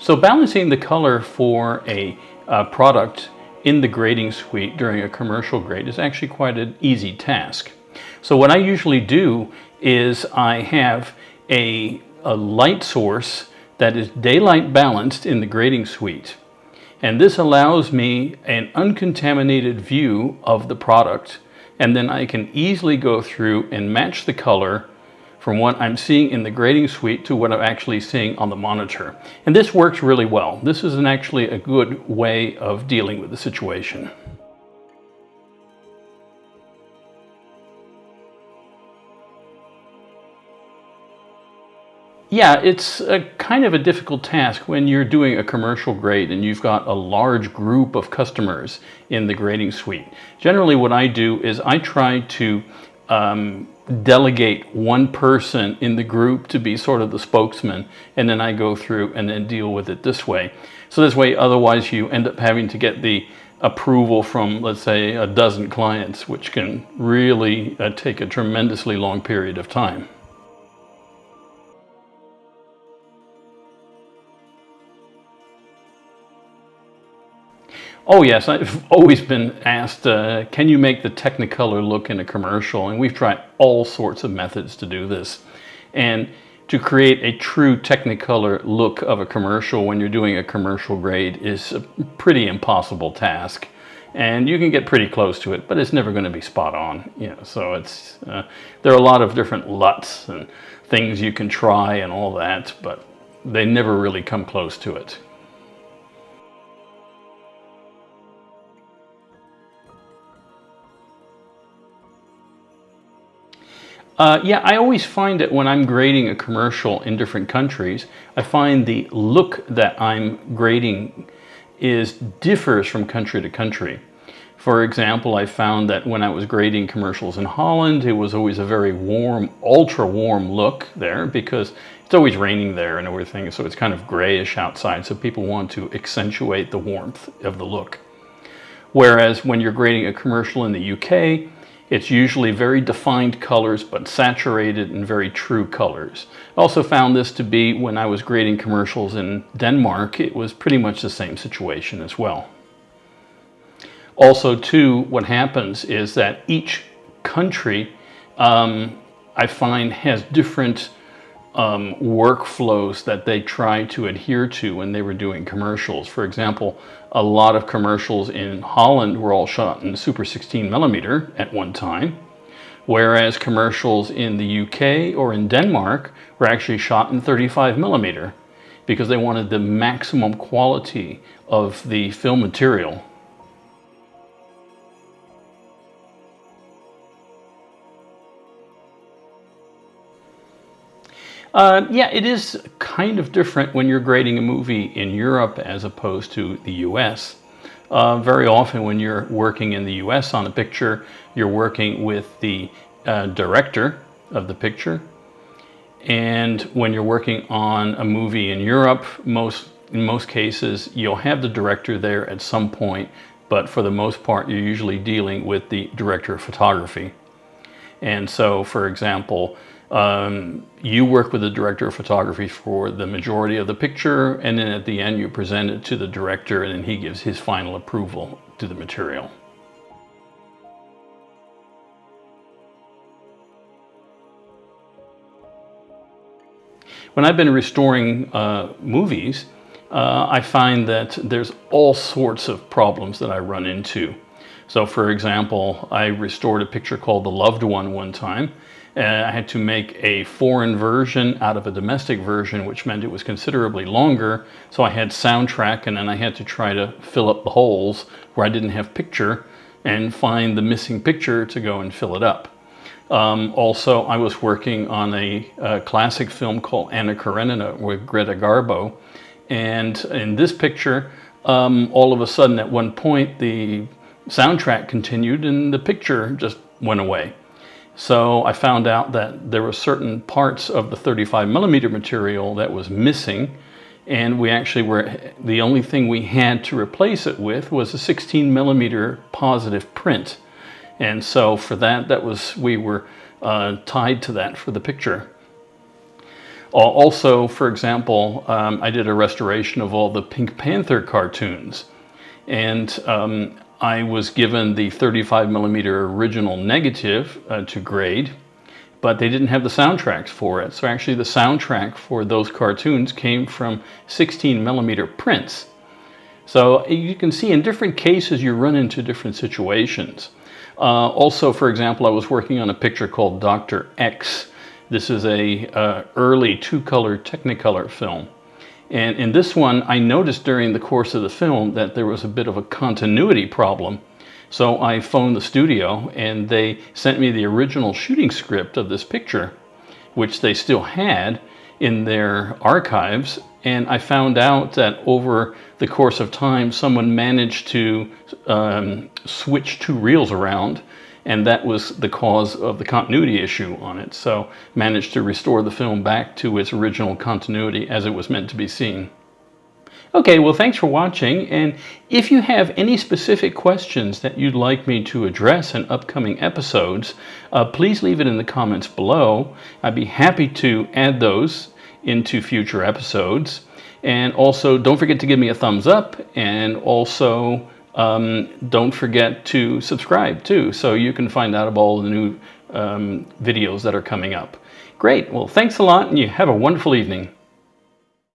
So balancing the color for a product in the grading suite during a commercial grade is actually quite an easy task. So what I usually do is I have a light source that is daylight balanced in the grading suite. And this allows me an uncontaminated view of the product, and then I can easily go through and match the color from what I'm seeing in the grading suite to what I'm actually seeing on the monitor. And this works really well. This is actually a good way of dealing with the situation. Yeah, it's a kind of a difficult task when you're doing a commercial grade and you've got a large group of customers in the grading suite. Generally what I do is I try to delegate one person in the group to be sort of the spokesman, and then I go through and then deal with it this way. So this way, otherwise you end up having to get the approval from, let's say, a dozen clients, which can really take a tremendously long period of time. Oh yes, I've always been asked, can you make the Technicolor look in a commercial? And we've tried all sorts of methods to do this. And to create a true Technicolor look of a commercial when you're doing a commercial grade is a pretty impossible task. And you can get pretty close to it, but it's never going to be spot on. So it's there are a lot of different LUTs and things you can try and all that, but they never really come close to it. Yeah, I always find that when I'm grading a commercial in different countries, I find the look that I'm grading differs from country to country. For example, I found that when I was grading commercials in Holland, it was always a very warm, ultra warm look there because it's always raining there and everything, so it's kind of grayish outside, so people want to accentuate the warmth of the look. Whereas when you're grading a commercial in the UK, it's usually very defined colors, but saturated and very true colors. I also found this to be when I was grading commercials in Denmark, it was pretty much the same situation as well. Also, too, what happens is that each country, I find, has different workflows that they try to adhere to when they were doing commercials. For example, a lot of commercials in Holland were all shot in Super 16mm at one time, whereas commercials in the UK or in Denmark were actually shot in 35mm because they wanted the maximum quality of the film material. Yeah, it is kind of different when you're grading a movie in Europe as opposed to the US. Very often when you're working in the US on a picture, you're working with the director of the picture. And when you're working on a movie in Europe, in most cases, you'll have the director there at some point, but for the most part, you're usually dealing with the director of photography. And so, for example, you work with the director of photography for the majority of the picture, and then at the end you present it to the director and then he gives his final approval to the material. When I've been restoring movies, I find that there's all sorts of problems that I run into. So for example, I restored a picture called The Loved one time. I had to make a foreign version out of a domestic version, which meant it was considerably longer. So I had soundtrack, and then I had to try to fill up the holes where I didn't have picture and find the missing picture to go and fill it up. Also, I was working on a classic film called Anna Karenina with Greta Garbo. And in this picture, all of a sudden at one point, the soundtrack continued and the picture just went away. So I found out that there were certain parts of the 35mm material that was missing, and the only thing we had to replace it with was a 16mm positive print. And so for that, we were tied to that for the picture. Also, for example, I did a restoration of all the Pink Panther cartoons, and I was given the 35 millimeter original negative to grade, but they didn't have the soundtracks for it. So actually the soundtrack for those cartoons came from 16 millimeter prints. So you can see in different cases you run into different situations. Also, for example, I was working on a picture called Dr. X. This is a early two-color Technicolor film. And in this one, I noticed during the course of the film that there was a bit of a continuity problem. So I phoned the studio and they sent me the original shooting script of this picture, which they still had in their archives. And I found out that over the course of time, someone managed to switch two reels around, and that was the cause of the continuity issue on it. So managed to restore the film back to its original continuity as it was meant to be seen. Okay, well, thanks for watching, and if you have any specific questions that you'd like me to address in upcoming episodes, please leave it in the comments below. I'd be happy to add those into future episodes. And also, don't forget to give me a thumbs up, and also don't forget to subscribe too, so you can find out about all the new videos that are coming up. Great, well, thanks a lot, and you have a wonderful evening.